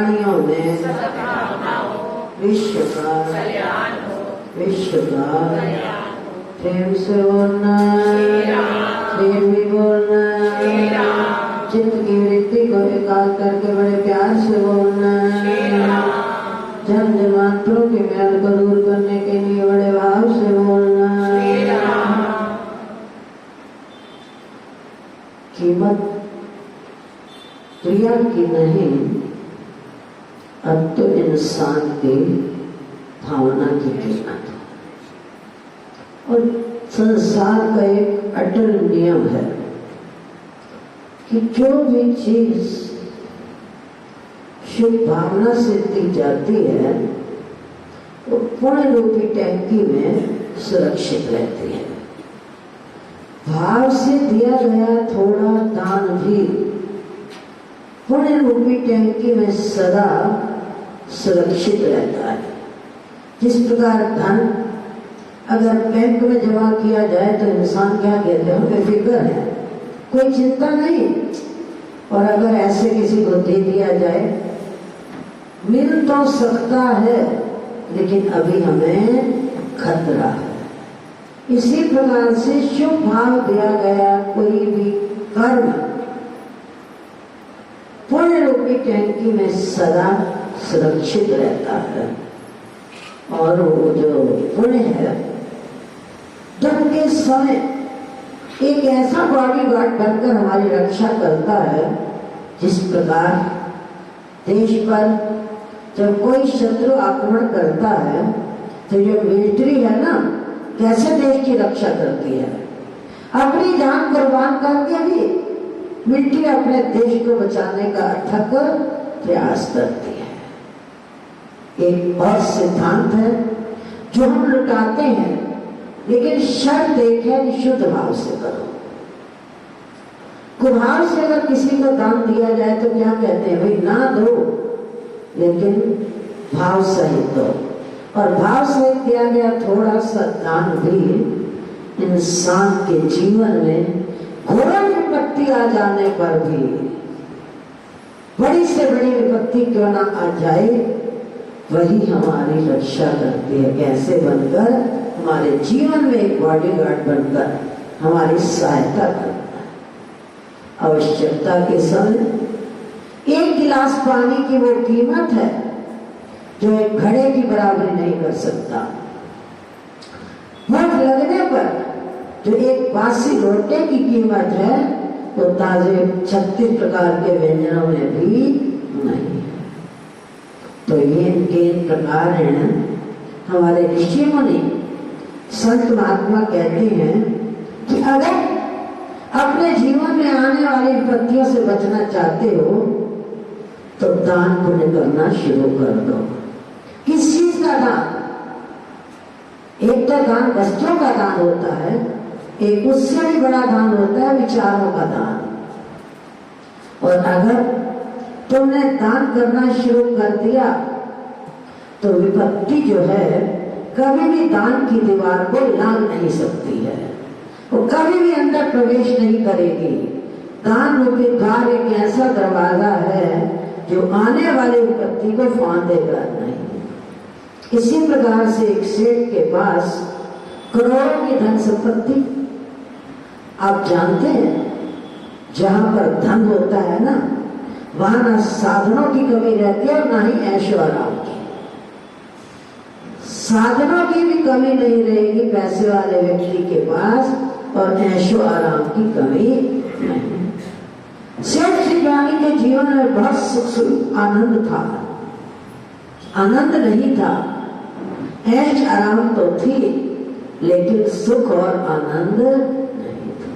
प्राणियों में विश्व का विश्व का प्रेम से बोलना, प्रेम भी बोलना, चित्त की वृत्ति को एकाग्र करके बड़े प्यार से बोलना, जन्म जन्मांतरों के मैल को दूर करने के लिए बड़े भाव से बोलना। कीमत क्रिया की नहीं, अब तो इंसान की भावना की कीमत है। और संसार का एक अटल नियम है कि जो भी चीज शुभ भावना से दी जाती है वो पुण्य रूपी टैंकी में सुरक्षित रहती है। भाव से दिया गया थोड़ा दान भी पुण्य रूपी टैंकी में सदा सुरक्षित रहता है। जिस प्रकार धन अगर बैंक में जमा किया जाए तो इंसान क्या कहते हैं, बेफिक्र है, कोई चिंता नहीं। और अगर ऐसे किसी को दे दिया जाए, मिल तो सकता है लेकिन अभी हमें खतरा है। इसी प्रकार से शुभ भाव दिया गया कोई भी कर्म पुण्य रूपी टैंकी में सदा सुरक्षित रहता है। और वो जो पुण्य है दुख के समय एक ऐसा बॉडीगार्ड बनकर हमारी रक्षा करता है। जिस प्रकार देश पर जब कोई शत्रु आक्रमण करता है तो जो मिलिट्री है ना, कैसे देश की रक्षा करती है, अपनी जान कुर्बान करके भी मिलिट्री अपने देश को बचाने का अथक प्रयास करती है। एक और सिद्धांत है जो हम लुटाते हैं, लेकिन शर्त एक है कि शुद्ध भाव से करो। कुभाव से अगर किसी को दान दिया जाए तो क्या कहते हैं, भाई ना दो लेकिन भाव सहित दो। और भाव सहित दिया गया थोड़ा सा दान भी इंसान के जीवन में घोर विपत्ति आ जाने पर भी, बड़ी से बड़ी विपत्ति क्यों ना आ जाए, वही हमारी रक्षा करती है। कैसे बनकर, हमारे जीवन में एक बॉडीगार्ड बनकर हमारी सहायता करता है। आवश्यकता के समय एक गिलास पानी की वो कीमत है जो एक घड़े की बराबरी नहीं कर सकता। भूख लगने पर जो एक बासी रोटे की कीमत है वो ताजे 36 प्रकार के व्यंजनों में भी नहीं है। तो ये इनके प्रकार हैं। हमारे ऋषि मुनि संत महात्मा कहते हैं कि अगर अपने जीवन में आने वाली विपत्तियों से बचना चाहते हो तो दान पुण्य करना शुरू कर दो। किस चीज का दान? एक तो दान वस्त्रों का दान होता है, एक उससे भी बड़ा दान होता है विचारों का दान। और अगर तुमने दान करना शुरू कर दिया तो विपत्ति जो है कभी भी दान की दीवार को लांघ नहीं सकती है, वो कभी भी अंदर प्रवेश नहीं करेगी। दान रूपी द्वार एक ऐसा दरवाजा है जो आने वाली विपत्ति को फांदेगा नहीं। इसी प्रकार से एक सेठ के पास करोड़ों की धन संपत्ति, आप जानते हैं जहां पर धन होता है ना, वहां ना साधनों की कमी रहती है और ना ही ऐशो आराम की। साधनों की भी कमी नहीं रहेगी पैसे वाले व्यक्ति के पास, और ऐशो आराम की कमी नहीं। सेठ सिपाही के जीवन में बहुत सुख आनंद था, आनंद नहीं था, ऐश आराम तो थी लेकिन सुख और आनंद नहीं था।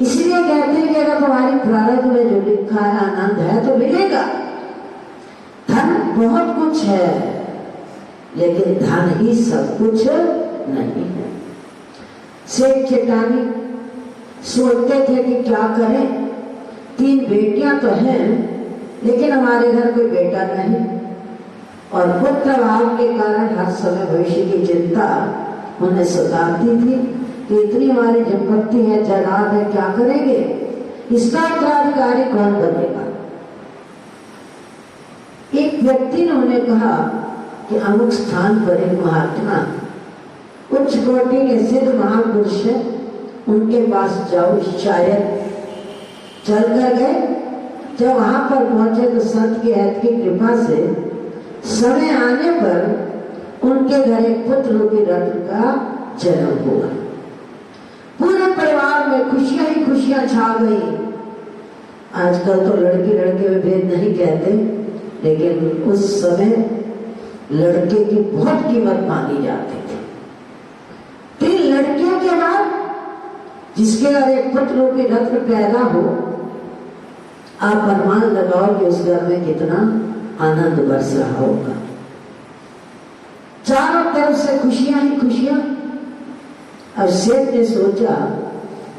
इसलिए कहते हैं कि अगर तुम्हारी प्रारब्ध में जो लिखा है आनंद है तो मिलेगा। धन बहुत कुछ है लेकिन धन ही सब कुछ नहीं है। सेठ चेतानी सोचते थे कि क्या करें, 3 बेटियां तो हैं लेकिन हमारे घर कोई बेटा नहीं, और पुत्र भाव के कारण हर समय भविष्य की चिंता उन्हें सताती थी कि इतनी हमारी संपत्ति है, जायदाद है, क्या करेंगे, इसका उत्तराधिकारी कौन बनेगा। एक व्यक्ति ने उन्हें कहा कि अमुक स्थान पर एक महात्मा उच्च कोटि के सिद्ध महापुरुष है, उनके पास जाओ। शायद चल कर गए। जब वहां पर पहुंचे तो संत के हित की कृपा से समय आने पर उनके घर एक पुत्र रूपी रत्न का जन्म हुआ। पूरे परिवार में खुशियां ही खुशियां छा गई। आजकल तो लड़की लड़के में भेद नहीं कहते, लेकिन उस समय लड़के की बहुत कीमत मानी जाती थी। 3 लड़कियों के बाद जिसके घर एक पुत्र रूपी रत्न पैदा हो, आप अनुमान लगाओ कि उस घर में कितना आनंद बरस रहा होगा। चारों तरफ से खुशियां ही खुशियां। अब सेठ ने सोचा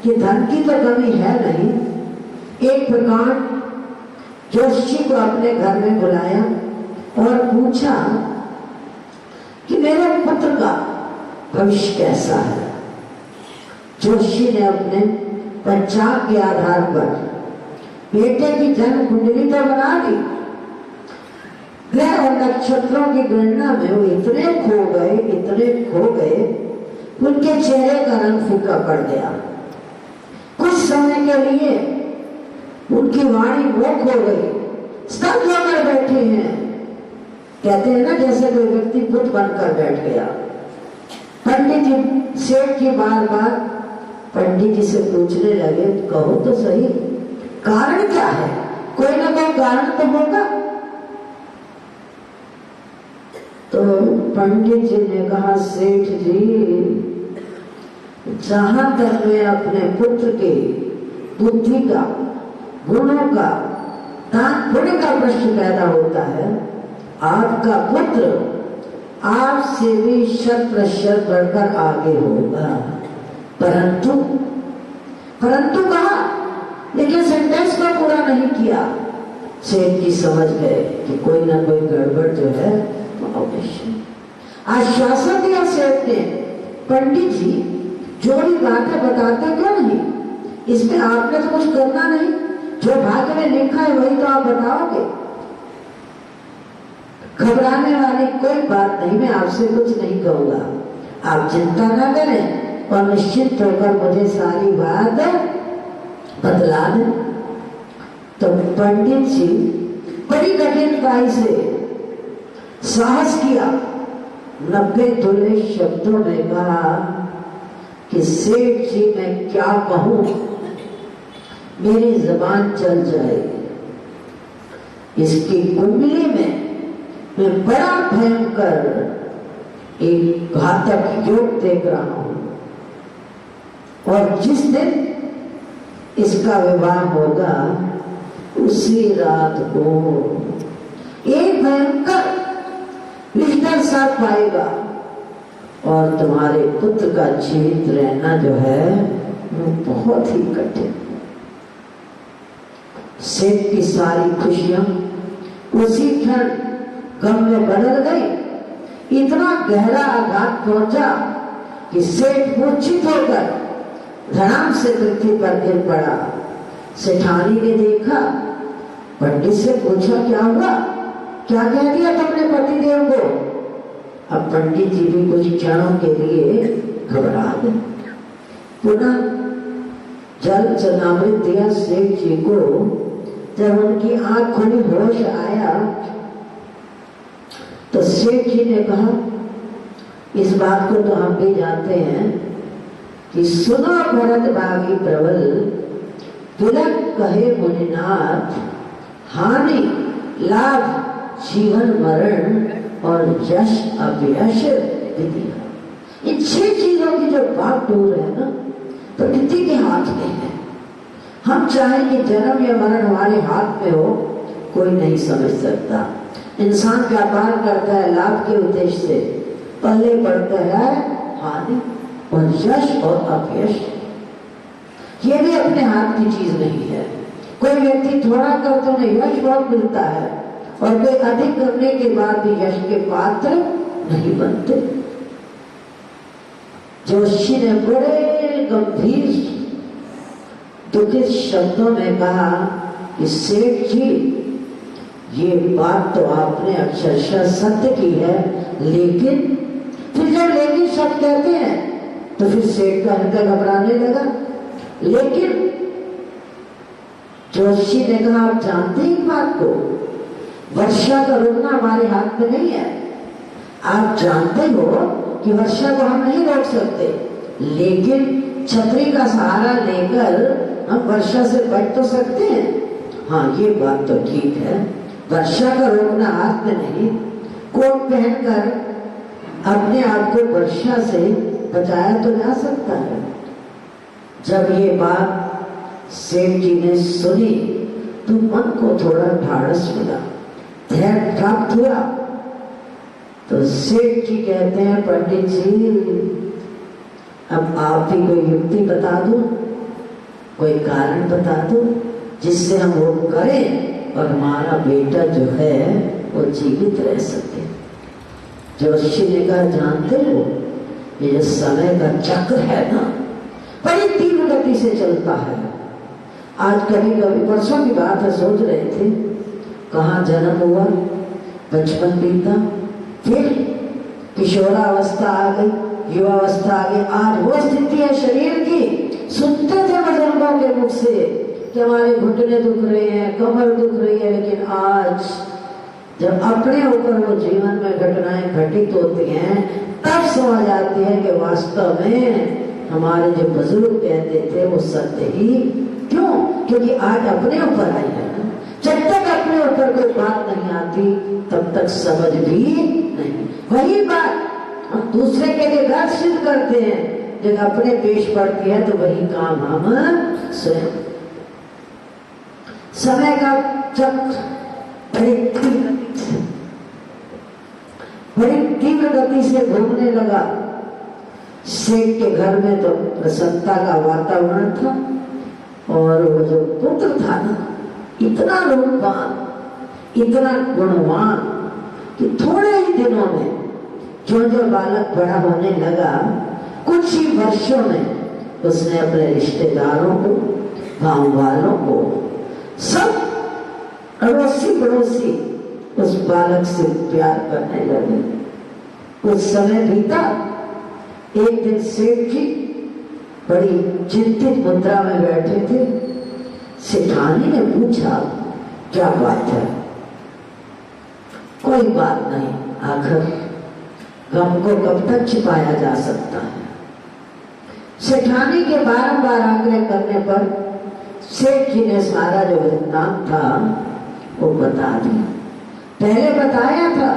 कि धन की तो कमी है नहीं। एक प्रकार जोशी को अपने घर में बुलाया और पूछा कि मेरे पुत्र का भविष्य कैसा है। जोशी ने अपने पंचांग के आधार पर बेटे की जन्म कुंडली तो बना दी। ग्रह और नक्षत्रों की गणना में वो इतने खो गए, उनके चेहरे का रंग फीका पड़ गया। कुछ समय के लिए उनकी वाणी वो खो गई, स्तब्ध होकर बैठे हैं। कहते हैं ना, जैसे कोई व्यक्ति बुत बनकर बैठ गया। पंडित जी, सेठ जी बार बार पंडित जी से पूछने लगे, कहो तो सही, कारण क्या है? कोई ना कोई कारण तो होगा। तो पंडित जी ने कहा, सेठ जी, जहां तक मैं अपने पुत्र के बुद्धि का, गुणों का, दान पुण्य का प्रश्न पैदा होता है, आपका पुत्र आपसे भी 100% बढ़कर आगे होगा। परंतु कहा, लेकिन सेंटेंस को पूरा नहीं किया। सेठ जी समझ गए कि कोई ना कोई गड़बड़ जो है अवश्य। आश्वासन दिया सेठ ने, पंडित जी जो भी बातें बताते क्यों नहीं, इसमें आपने तो कुछ करना नहीं, जो भाग्य में लिखा है वही तो आप बताओगे। घबराने वाली कोई बात नहीं, मैं आपसे कुछ नहीं कहूंगा, आप चिंता ना करें और निश्चित होकर मुझे सारी बात बतला दें। तो पंडित जी बड़ी कठिनाई से साहस किया, 90 धुले शब्दों में कहा कि सेठ जी मैं क्या कहूं, मेरी जबान चल जाएगी। इसकी कुंडली में मैं बड़ा भयंकर एक घातक योग देख रहा हूं, और जिस दिन इसका विवाह होगा उसी रात को एक भयंकर विष्टर साथ पाएगा और तुम्हारे पुत्र का जीवित रहना जो है वो बहुत ही कठिन। सेठ की सारी खुशियां उसी क्षण गम में बदल गई। इतना गहरा आघात पहुंचा कि सेठ मूर्छित होकर धड़ाम से पृथ्वी पर गिर पड़ा। सेठानी ने देखा, पंडित से पूछा, क्या हुआ, क्या कह दिया तुमने पतिदेव को? अब पंडित जी भी कुछ क्षणों के लिए घबरा गए। पुनः जल चरणामृत दिया सेठ जी को। जब उनकी आंख खुली, होश आया, तो सेठ जी ने कहा, इस बात को तो हम भी जानते हैं कि सुनो भरत भागी प्रबल, तिलक कहे मुनिनाथ, हानि लाभ जीवन मरण और यश अपयश विधि। इन 6 चीजों की जो बात डोर है ना, प्रकृति के हाथ में है। हम चाहें कि जन्म या मरण हमारे हाथ में हो, कोई नहीं समझ सकता। इंसान व्यापार करता है लाभ के उद्देश्य से, पहले पड़ता है हानि और यश और अपयश। ये भी अपने हाथ की चीज नहीं है। कोई व्यक्ति थोड़ा करते उन्हें यश बहुत मिलता है, और कोई अधिक करने के बाद भी यश के पात्र नहीं बनते। जोशी ने बड़े गंभीर दुखित शब्दों में कहा कि सेठ जी, ये बात तो आपने अक्षरशः सत्य की है, लेकिन फिर जब लेकिन शब्द कहते हैं तो फिर सेठ का हृदय घबराने लगा। लेकिन जोशी ने कहा, आप जानते हैं एक बात को, वर्षा का रोकना हमारे हाथ में नहीं है। आप जानते हो कि वर्षा को हम नहीं रोक सकते, लेकिन छतरी का सहारा लेकर हम वर्षा से बच तो सकते हैं। हाँ, ये बात तो ठीक है, वर्षा का रोकना हाथ में नहीं। कोट पहनकर अपने आप को वर्षा से बचाया तो जा सकता है। जब ये बात सेठ जी ने सुनी तो मन को थोड़ा ढाढ़स मिला, धैर्य प्राप्त हुआ। तो सेठ जी कहते हैं, पंडित जी अब आप ही कोई युक्ति बता दो, कोई कारण बता दो जिससे हम वो करें और हमारा बेटा जो है वो जीवित रह सके। जोशी ने कहा, जानते हो ये जो समय का चक्र है ना, बड़ी तीव्र गति से चलता है। आज कभी कभी परसों की बात है, सोच रहे थे कहाँ जन्म हुआ, बचपन बीता, फिर किशोरावस्था आ गई, युवावस्था आ गई। आज वो स्थिति है शरीर की। सुनते थे बुजुर्गों के मुख से कि हमारे घुटने दुख रहे हैं, कमर दुख रही है, लेकिन आज जब अपने ऊपर वो जीवन में घटनाएं घटित होती हैं तब समझ आती है कि वास्तव में हमारे जो बुजुर्ग कहते थे वो सत्य ही। क्यों? क्योंकि आज अपने ऊपर आई है। जब तक अपने ऊपर कोई बात नहीं आती तब तक समझ भी नहीं। वही बात हम दूसरे के लिए गर्व सिद्ध करते हैं, जब अपने पेश पड़ती है तो वही काम हम स्वयं। समय का चक्र बड़ी तीव्र गति से घूमने लगा। सेठ के घर में तो प्रसन्नता का वातावरण था, और वो जो पुत्र था ना, इतना रूपवान, इतना गुणवान कि थोड़े ही दिनों में जो बालक बड़ा होने लगा, कुछ ही वर्षों में उसने अपने रिश्तेदारों को, गांव वालों को, सब अड़ोसी पड़ोसी उस बालक से प्यार करने लगे। कुछ समय बीता। एक दिन सेठ जी बड़ी चिंतित मुद्रा में बैठे थे। सेठानी ने पूछा, क्या बात है? कोई बात नहीं, आखिर गम को कब तक छिपाया जा सकता है। सेठानी के बारंबार आग्रह करने पर सेठ जी ने सारा जो वृत्तांत था वो बता दिया। पहले बताया था,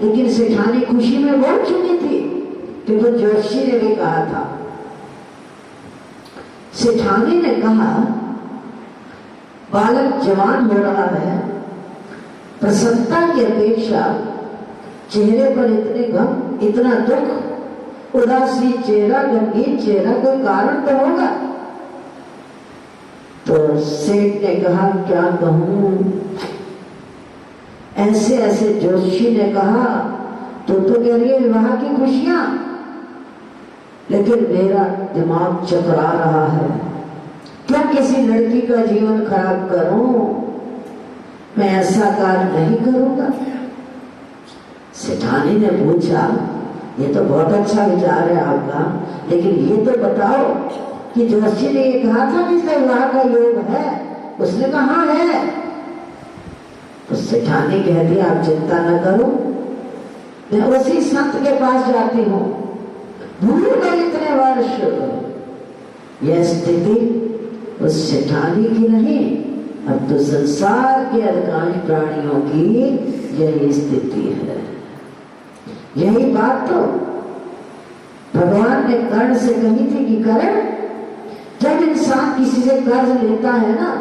लेकिन सेठानी खुशी में बोल चुकी थी कि वो जोशी ने भी कहा था। सेठानी ने कहा, बालक जवान हो रहा है, प्रसन्नता की अपेक्षा चेहरे पर इतने गम, इतना दुख, उदासी चेहरा, गंभीर चेहरा, कोई कारण तो होगा। तो सेठ ने कहा, क्या कहूं? ऐसे ऐसे जोशी ने कहा, तो कह रही है विवाह की खुशियां, लेकिन मेरा दिमाग चकरा रहा है। क्या किसी लड़की का जीवन खराब करूं? मैं ऐसा कार्य नहीं करूंगा। सेठानी ने पूछा, ये तो बहुत अच्छा विचार है आपका, लेकिन ये तो बताओ कि जोशी ने ये कहा था कि इसका विवाह का योग है? उसने कहा हाँ है। तो सेठानी कहती, आप चिंता न करो, मैं उसी संत के पास जाती हूँ। भूल गई इतने वर्ष। यह स्थिति उस सेठानी की नहीं, अब तो संसार के अधिकांश प्राणियों की यही स्थिति है। यही बात तो भगवान ने कर्ण से कही थी कि कर्ण, जब इंसान किसी से कर्ज लेता है ना,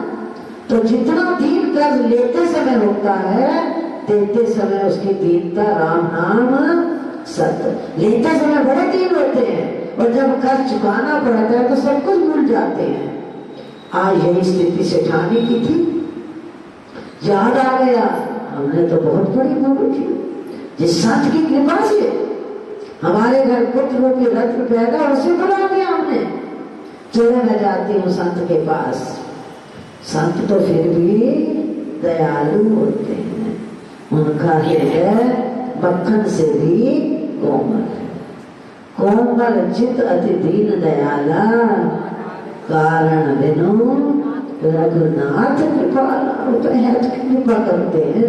तो जितना दीन कर्ज लेते समय होता है, देते समय उसकी दीनता राम नाम सत्य। लेते समय बड़े दीन होते हैं, और जब कर्ज चुकाना पड़ता है तो सब कुछ भूल जाते हैं। आज यही स्थिति सेठानी की थी। याद आ गया, हमने तो बहुत बड़ी भूल की। जिस संत की कृपा से हमारे घर पुत्र रूपी रत्न पैदा, उसे बुला दिया हमने। चले मैं जाती हूँ संत के पास। संत तो फिर भी दयालु होते हैं। उनका हृदय मक्खन से भी कोमल है। कोमल चित अति दीन दयाला, कारण बिनु रघुनाथ कृपाला। वो तो है तो कृपा करते हैं।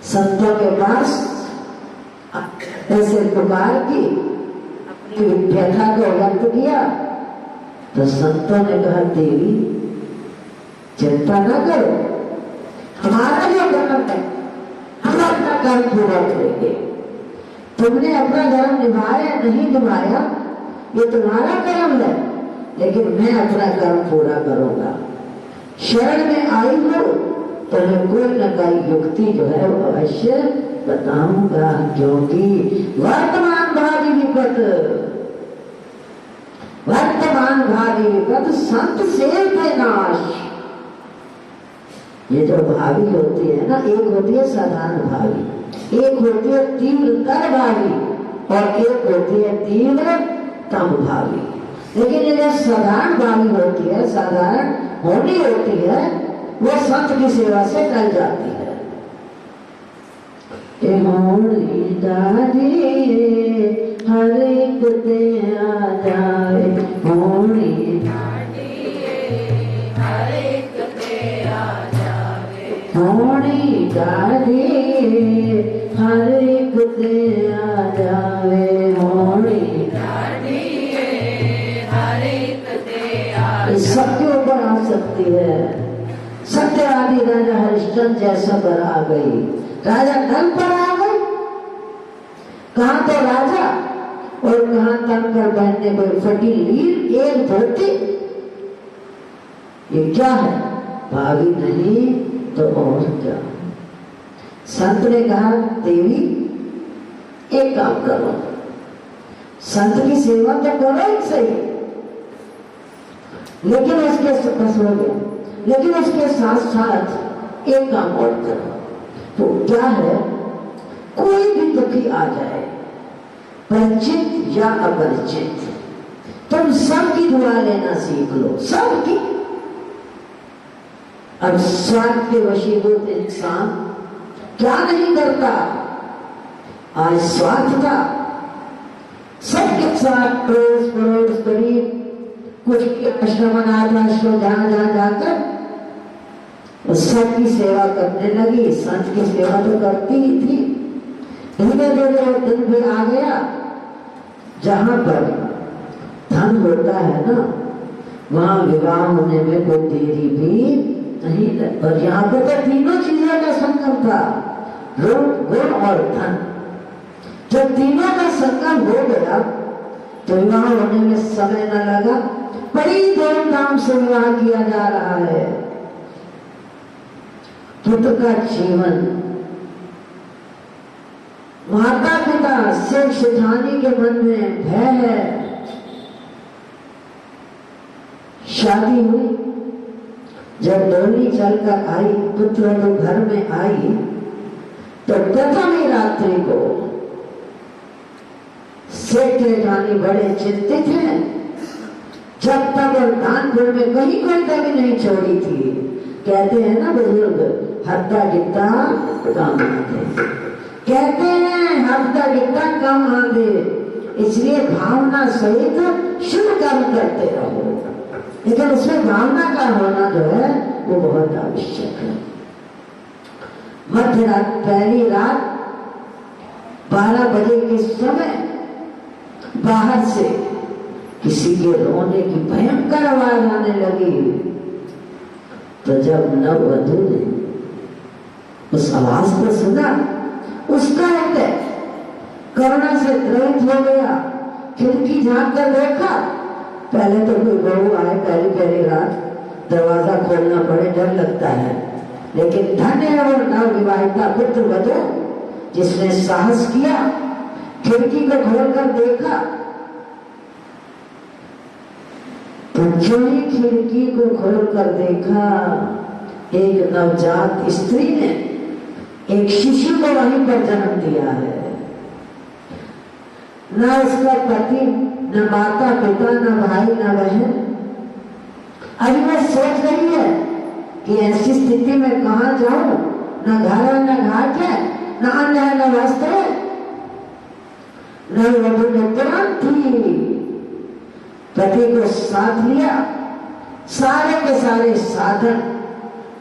संतों के पास ऐसे पुकार की, अपनी व्यथा को व्यक्त किया, तो संतों ने कहा देवी चिंता न करो, हमारा जो धर्म है हम अपना कर्म पूरा करेंगे। तुमने अपना धर्म निभाया नहीं निभाया ये तुम्हारा कर्म है, लेकिन मैं अपना कर्म पूरा करूंगा। शरण में आई हो तो मैं कोई न कोई युक्ति जो है वो अवश्य बताऊंगा, क्योंकि वर्तमान भावी विपत, वर्तमान भावी विपत संत सेवते नाश। ये जो भावी होती है ना, एक होती है साधारण भावी, एक होती है तीव्रतर भावी, और एक होती है तीव्रतम भावी। लेकिन ये जो साधारण भावी होती है, साधारण होनी होती है, वो संत की सेवा से टल जाती है। हर एक ते आ जाए, होनी होनी डाली हर एक ते आ जावे, होनी हर एक ते आ। सबके ऊपर आ सकती है। सत्यवादी राजा हरिश्चंद्र जैसा पर आ गई, राजा तन पर आ गई। कहाँ तो राजा और कहाँ तन पर पहनने कोई फटी लील, एक धोती। ये क्या है? भावी नहीं तो और क्या। संत ने कहा देवी एक काम करो, संत की सेवा तो करो ही सही, लेकिन उसके बस हो गया, लेकिन उसके साथ साथ एक काम और करो। तो क्या है? कोई भी दुखी आ जाए, परिचित या अपरिचित, तुम सबकी दुआ लेना सीख लो, सबकी। अब स्वार्थ के वशीभूत इंसान क्या नहीं करता? आज स्वार्थ था, सबके साथ पड़ोस पड़ोस करीब कुछ आश्रम आश्रम जहां जहां जाकर सबकी सेवा करने लगी। संत की सेवा तो करती ही थी। धीरे धीरे दिन भी आ गया जहां पर धन होता है ना, वहां विवाह होने में कोई देरी भी नहीं। और यहाँ पे तो तीनों चीजों का संगम था, रूप गुण और धन। जब तीनों का संगम हो गया तो विवाह होने में समय न लगा, बड़ी धूमधाम से विवाह किया जा रहा है। पुत्र का जीवन, माता पिता शेख शिठानी के मन में भय है। शादी हुई, जब डोली चलकर आई, पुत्र तो घर में आई, तो प्रथम ही रात्रि को शेख जेठानी बड़े चिंतित हैं। जब तक कानपुर में कहीं कोई दबी नहीं छोड़ी थी। कहते हैं ना बुजुर्ग, हफ्ता गिफ्ता कम आंधे, कहते हैं हफ्ता गिफ्ता कम आंधे। इसलिए भावना सहित शुभ कर्म करते रहो, लेकिन उसमें भावना का होना जो है वो बहुत आवश्यक है। मध्य रात, पहली रात 12 बजे के समय बाहर से किसी के रोने की भयंकर आवाज आने लगी। तो जब नववधू ने उस आवाज को सुना, उसका हृदय करुणा से द्रवित हो गया। खिड़की झांक कर देखा, पहले तो कोई बहू आए, पहली पहली रात दरवाजा खोलना पड़े, डर लगता है। लेकिन धन्य है वो नवविवाहिता पुत्र वधू जिसने साहस किया, खिड़की को खोलकर देखा। तो जो ही खिड़की को खोलकर देखा, एक नवजात स्त्री ने एक शिशु को वहीं पर जन्म दिया है। न उसका पति, न माता पिता, न भाई, न बहन। अभी मैं सोच रही है कि ऐसी स्थिति में कहाँ जाऊं न घर है, न घाट है, न अन्न है, न वस्त्र है। नववधू ने तुरंत ही पति को साथ लिया, सारे के सारे साधन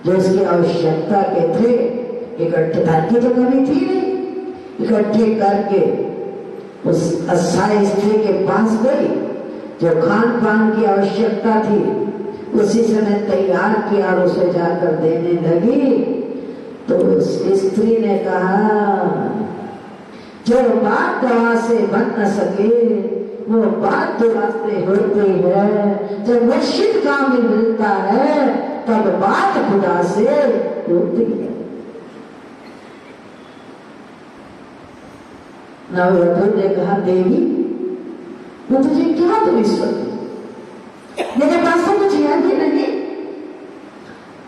जो उसकी आवश्यकता के थे, इकट्ठे धन की तो कमी थी नहीं, इकट्ठे करके उस अस्थायी स्त्री के पास गई, जो खान पान की आवश्यकता थी उसी समय तैयार किया और उसे जाकर देने लगी। तो उस स्त्री ने कहा, जो बात दवा से बन न सके वो बात दुआ से होती है। जब मुर्शिद कामिल मिलता है तब बात खुदा से होती है। नववधू ने कहा, देवी वो तुझे क्या दो इस वक्त, मेरे पास तो कुछ है भी नहीं।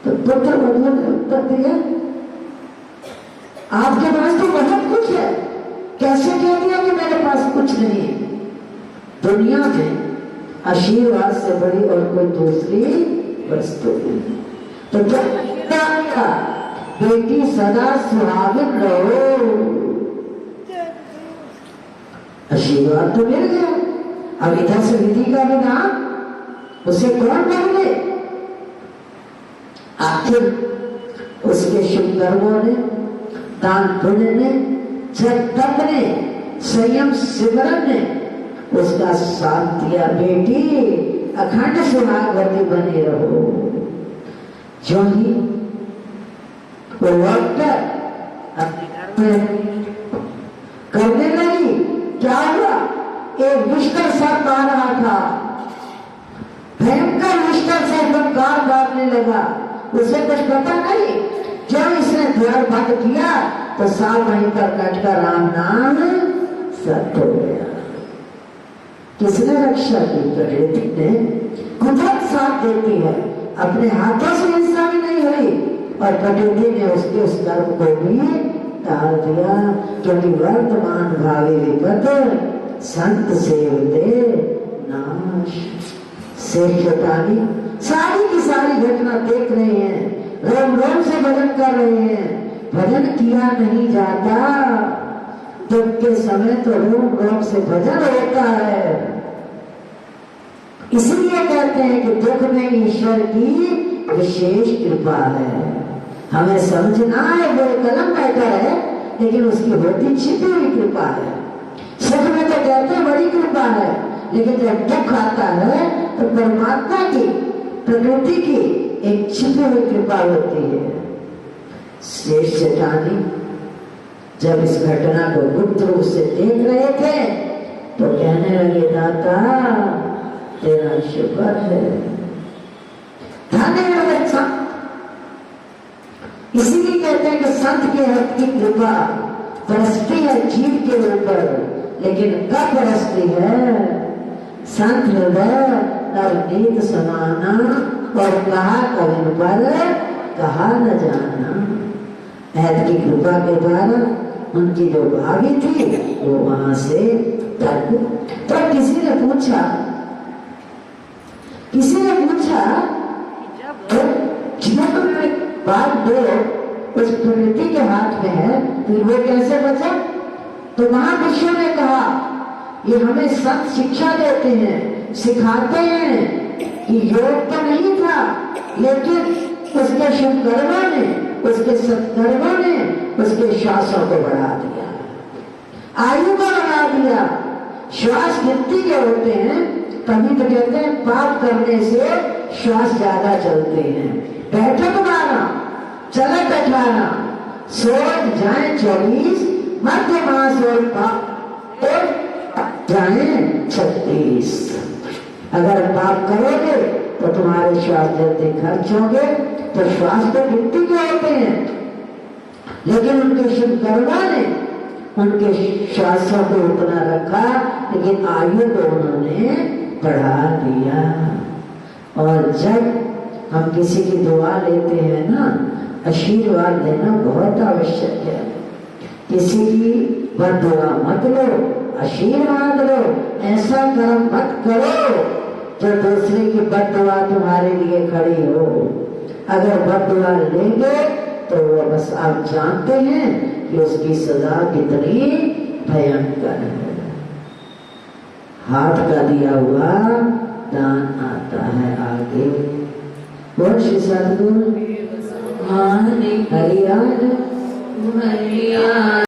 तो पुत्र वधू ने उत्तर दिया, आपके पास तो बहुत कुछ है, कैसे कह दिया कि मेरे पास कुछ नहीं है। दुनिया में आशीर्वाद से बड़ी और कोई दूसरी वस्तु नहीं। तो क्या बेटी सदा सुहागिन रहो, आशीर्वाद तो मिल गया। अब इधर से विधि का विधान उसे कौन माने? आखिर उसके शुभ कर्मों ने, दान पुण्य ने, जब तप ने, संयम सिमरन ने उसका साथ दिया। बेटी अखंड सुहागवती बने रहो। जो ही वो डॉक्टर अपने घर में करने लगी, क्या हुआ? एक दुष्कर सर्प आ रहा था, भयंकर दुष्कर सर्प गाल मारने लगा। उसे कुछ पता नहीं, जब इसने द्वार बंद किया तो साल वहीं पर कटकर राम नाम सत्य हो गया। किसने रक्षा की? प्रकृति ने। कुदरत साथ देती है, अपने हाथों से हिंसा भी नहीं हुई और प्रकृति ने उसके उस कर्म को भी टाल दिया। क्योंकि वर्तमान भावी विपद संत सेवते नाश। शेषतानी सारी की सारी घटना देख रहे हैं, रोम रोम से भजन कर रहे हैं। भजन किया नहीं जाता, दुख के समय तो रोम रोम से भजन होता है। इसलिए कहते हैं कि दुख में ईश्वर की विशेष कृपा है। हमें समझना है वो कलम बैठा है, लेकिन उसकी होती छिपी हुई कृपा है। सुख में तो कहते हैं बड़ी कृपा है, लेकिन जब दुख आता है तो परमात्मा की, प्रकृति की एक छिपी हुई कृपा होती है। शेष सेठानी जब इस घटना को गुप्त रूप से देख रहे थे तो कहने लगे, दाता तेरा शुक्र है, धन्यवाद संत। इसीलिए कहते हैं कि संत के हक की कृपा बरसती है जीव के ऊपर, लेकिन कब बरसती है? संत हृदय नवनीत समाना, और कहा कविन पर कहा न जाना। ऐत की कृपा के द्वारा उनकी जो भाभी थी वो वहां से तक। तो किसी ने पूछा जब बात दो उस प्रकृति के हाथ में है फिर वो कैसे बचा? तो महापुरुषों ने कहा, ये हमें संत शिक्षा देते हैं, सिखाते हैं कि योग तो नहीं था, लेकिन उसके शुभ कर्मों ने, उसके सत्कर्मों ने उसके श्वासों को बढ़ा दिया, आयु को बढ़ा दिया। श्वास गिनती के होते हैं, तभी तो कहते हैं पाप करने से श्वास ज्यादा चलते हैं। बैठक 12, चलत 18, सोच जाए 24, मध्य मास और पाप जाए 36। अगर पाप करोगे तो तुम्हारे श्वास जल्दी खर्च होंगे। तो श्वास तो गिनती के होते हैं, लेकिन उनके शुभ कर्मों ने उनके श्वासों को उतना रखा, लेकिन आयु को उन्होंने बढ़ा दिया। और जब हम किसी की दुआ लेते हैं ना, आशीर्वाद लेना बहुत आवश्यक है। किसी की बद्दुआ मत लो, आशीर्वाद लो। ऐसा कर्म मत करो जो दूसरे की बद्दुआ तुम्हारे लिए खड़ी हो। अगर बद्दुआ लेंगे तो वो बस आप जानते हैं कि उसकी सजा कितनी भयंकर है। हाथ का दिया हुआ दान आता है आगे। बोल श्री सद्गुरु हरिया